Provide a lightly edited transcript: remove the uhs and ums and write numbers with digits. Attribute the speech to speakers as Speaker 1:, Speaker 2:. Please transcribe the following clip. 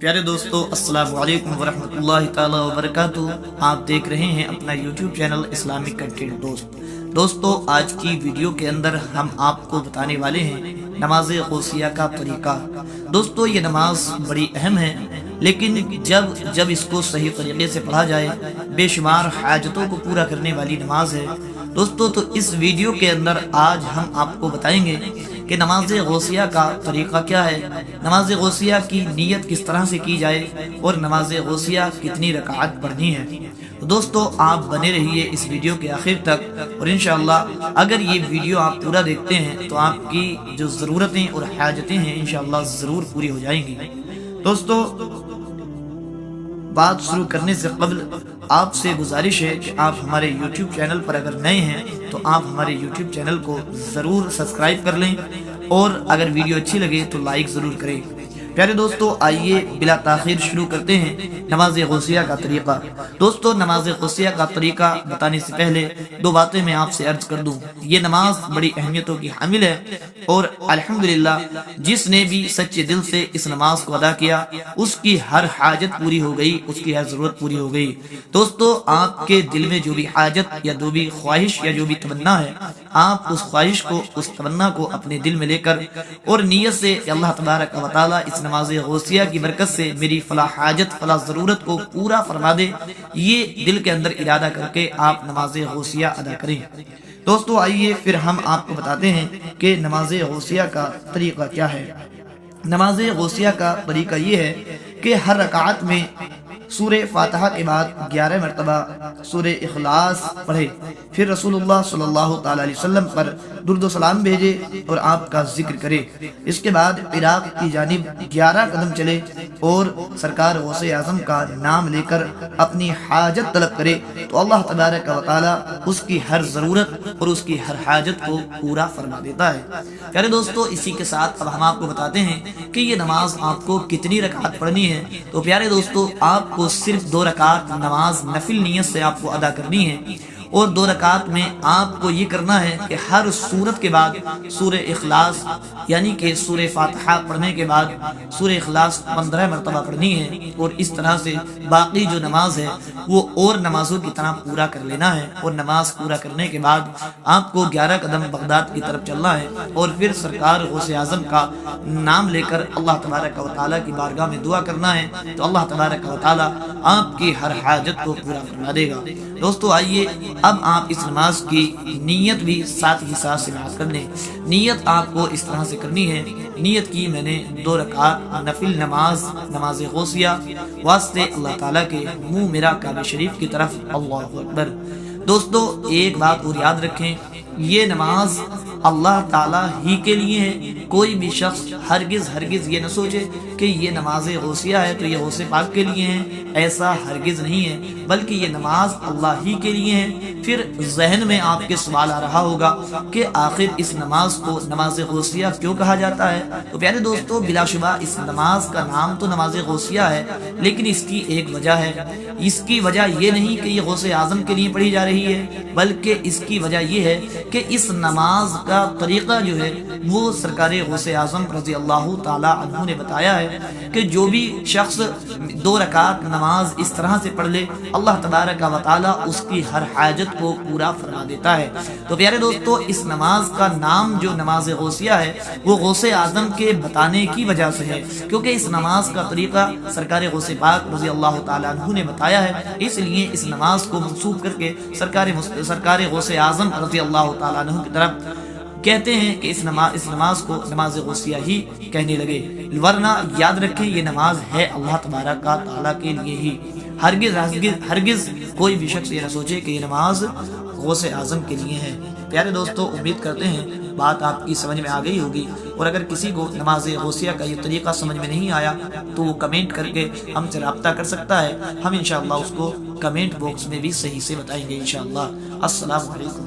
Speaker 1: پیارے دوستو السلام علیکم ورحمۃ اللہ تعالی وبرکاتہ۔ آپ دیکھ رہے ہیں اپنا یوٹیوب چینل اسلامک کنٹینٹ دوستو آج کی ویڈیو کے اندر ہم آپ کو بتانے والے ہیں نماز غوثیہ کا طریقہ۔ دوستو یہ نماز بڑی اہم ہے، لیکن جب اس کو صحیح طریقے سے پڑھا جائے بے شمار حاجتوں کو پورا کرنے والی نماز ہے دوستو۔ تو اس ویڈیو کے اندر آج ہم آپ کو بتائیں گے کہ نماز غوثیہ کا طریقہ کیا ہے، نماز غوثیہ کی نیت کس طرح سے کی جائے اور نماز غوثیہ کتنی رکعت پڑھنی ہے۔ دوستو آپ بنے رہیے اس ویڈیو کے آخر تک، اور انشاءاللہ اگر یہ ویڈیو آپ پورا دیکھتے ہیں تو آپ کی جو ضرورتیں اور حاجتیں ہیں انشاءاللہ ضرور پوری ہو جائیں گی۔ دوستو بات شروع کرنے سے قبل آپ سے گزارش ہے کہ آپ ہمارے یوٹیوب چینل پر اگر نئے ہیں تو آپ ہمارے یوٹیوب چینل کو ضرور سبسکرائب کر لیں، اور اگر ویڈیو اچھی لگے تو لائک ضرور کریں۔ پیارے دوستو آئیے بلا تاخیر شروع کرتے ہیں نماز غوثیہ کا طریقہ۔ دوستو نماز غوثیہ کا طریقہ بتانے سے پہلے دو باتیں میں آپ سے عرض کر دوں۔ یہ نماز بڑی اہمیتوں کی حامل ہے، اور الحمدللہ جس نے بھی سچے دل سے اس نماز کو ادا کیا اس کی ہر حاجت پوری ہو گئی، اس کی ہر ضرورت پوری ہو گئی۔ دوستو آپ کے دل میں جو بھی حاجت یا جو بھی خواہش یا جو بھی تمنا ہے، آپ اس خواہش کو اس تمنا کو اپنے دل میں لے کر اور نیت سے کہ اللہ تبارک و تعالی اس نماز غوثیہ کی برکت سے میری فلاں حاجت فلاں ضرورت کو پورا فرما دے، یہ دل کے اندر ارادہ کر کے آپ نماز غوثیہ ادا کریں۔ دوستو آئیے پھر ہم آپ کو بتاتے ہیں کہ نماز غوثیہ کا طریقہ کیا ہے۔ نماز غوثیہ کا طریقہ یہ ہے کہ ہر رکعت میں سورہ فاتحہ کے بعد 11 مرتبہ سورہ اخلاص پڑھے، پھر رسول اللہ صلی اللہ تعالی علیہ وسلم پر درود و سلام بھیجے اور آپ کا ذکر کرے۔ اس کے بعد عراق کی جانب 11 قدم چلے اور سرکار غوث اعظم کا نام لے کر اپنی حاجت طلب کرے تو اللہ تبارک و تعالی اس کی ہر ضرورت اور اس کی ہر حاجت کو پورا فرما دیتا ہے۔ پیارے دوستو اسی کے ساتھ اب ہم آپ کو بتاتے ہیں کہ یہ نماز آپ کو کتنی رکعت پڑھنی ہے۔ تو پیارے دوستو آپ کو صرف 2 رکعت نماز نفل نیت سے آپ کو ادا کرنی ہے، اور 2 رکعت میں آپ کو یہ کرنا ہے کہ ہر سورت کے بعد سورہ اخلاص یعنی کہ سورہ فاتحہ پڑھنے کے بعد سورہ اخلاص 15 مرتبہ پڑھنی ہے، اور اس طرح سے باقی جو نماز ہے وہ اور نمازوں کی طرح پورا کر لینا ہے۔ اور نماز پورا کرنے کے بعد آپ کو 11 قدم بغداد کی طرف چلنا ہے، اور پھر سرکار غوث اعظم کا نام لے کر اللہ تبارک و تعالیٰ کی بارگاہ میں دعا کرنا ہے تو اللہ تبارک و تعالیٰ آپ کی ہر حاجت کو پورا فرما دے گا۔ دوستو آئیے اب آپ اس نماز کی نیت بھی ساتھ ہی ساتھ سماعت کر لیں۔ نیت آپ کو اس طرح سے کرنی ہے، نیت کی میں نے 2 رکعت نفل نماز غوثیہ واسطے اللہ تعالیٰ کے منہ میرا کعبہ شریف کی طرف، اللہ اکبر۔ دوستو ایک بات اور یاد رکھیں، یہ نماز اللہ تعالیٰ ہی کے لیے ہے۔ کوئی بھی شخص ہرگز یہ نہ سوچے کہ یہ نماز غوثیہ ہے تو یہ غوث پاک کے لیے ہے، ایسا ہرگز نہیں ہے، بلکہ یہ نماز اللہ ہی کے لیے ہے۔ پھر ذہن میں آپ کے سوال آ رہا ہوگا کہ آخر اس نماز کو نماز غوثیہ کیوں کہا جاتا ہے؟ تو پیارے دوستو بلا شبہ اس نماز کا نام تو نماز غوثیہ ہے، لیکن اس کی ایک وجہ ہے۔ اس کی وجہ یہ نہیں کہ یہ غوث اعظم کے لیے پڑھی جا رہی ہے، بلکہ اس کی وجہ یہ ہے کہ اس نماز کا طریقہ جو ہے وہ سرکار غوث اعظم رضی اللہ تعالی عنہ نے بتایا ہے کہ جو بھی شخص 2 رکعت نماز اس طرح سے پڑھ لے اللہ تبارک و تعالی اس کی ہر حاجت کو پورا فرما دیتا ہے۔ تو پیارے دوستو اس نماز کا نام جو نماز غوثیہ ہے وہ غوث اعظم کے بتانے کی وجہ سے ہے، کیونکہ اس نماز کا طریقہ سرکار غوث پاک رضی اللہ تعالی عنہ نے بتایا ہے، اس لیے اس نماز کو منسوب کر کے سرکار غوث اعظم رضی اللہ تعالی عنہ کی طرف کہتے ہیں کہ اس نماز کو نماز غوثیہ ہی کہنے لگے، ورنہ یاد رکھیں یہ نماز ہے اللہ تبارک و تعالیٰ کے لیے ہی۔ ہرگز کوئی بھی شخص یہ نہ سوچے کہ یہ نماز غوث اعظم کے لیے ہے۔ پیارے دوستو امید کرتے ہیں بات آپ کی سمجھ میں آ گئی ہوگی، اور اگر کسی کو نماز غوثیہ کا یہ طریقہ سمجھ میں نہیں آیا تو وہ کمنٹ کر کے ہم سے رابطہ کر سکتا ہے، ہم انشاءاللہ اس کو کمنٹ باکس میں بھی صحیح سے بتائیں گے انشاءاللہ۔ السلام علیکم۔